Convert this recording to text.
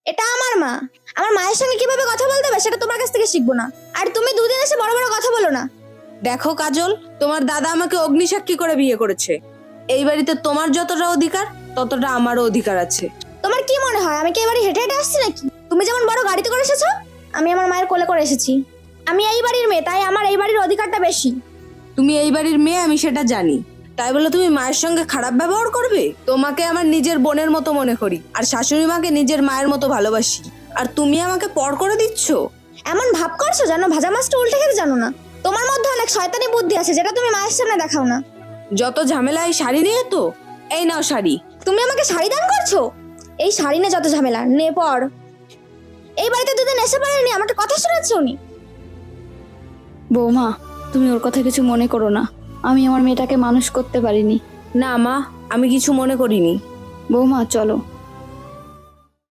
এটা আমার মা। আমার মায়ের সঙ্গে কিভাবে কথা বলতে হবে সেটা তোমার কাছ থেকে শিখবো না। আর তুমি দুদিন এসে বড় বড় কথা বলো না। দেখো কাজল, তোমার দাদা আমাকে অগ্নিসাক্ষী করে বিয়ে করেছে। এই বাড়িতে তোমার যতটা অধিকার ততটা আমারও অধিকার আছে। তোমার কি মনে হয় আমি কি এবারে হেঁটে হেঁটে আসছি নাকি? তুমি যেমন বড় গাড়িতে করে এসেছো, আমি আমার মায়ের কোলে করে এসেছি। আমি এই বাড়ির মেয়ে, তাই আমার এই বাড়ির অধিকারটা বেশি। তুমি এই বাড়ির মেয়ে, আমি সেটা জানি। তাই বলে তুমি মায়ের সঙ্গে খারাপ ব্যবহার করবে? তোমাকে আমার নিজের বোনের মতো মনে করি, আর শাশুড়ি মাকে নিজের মায়ের মতো ভালোবাসি। আর তুমি আমাকে পর করে দিচ্ছ। এমন ভাব করছো জানো ভাজা মাছটা উল্টে খেতে জানো না। তোমার মধ্যে অনেক শয়তানি বুদ্ধি আছে যেটা তুমি মায়ের সামনে দেখাও না। যত ঝামেলা এই শাড়ি নিয়ে তো। এই নাও শাড়ি। তুমি আমাকে শাড়ি দান করছো? এই শাড়ি নিয়ে যত ঝামেলা, নে পর। এই বাড়িতে দুদিন এসে পারেনি, আমাকে কথা শোনাচ্ছ উনি। বৌমা, তুমি ওর কথা কিছু মনে করো না। আমি আমার মেয়েটাকে মানুষ করতে পারিনি। না মা, আমি কিছু মনে করিনি। বৌমা চলো।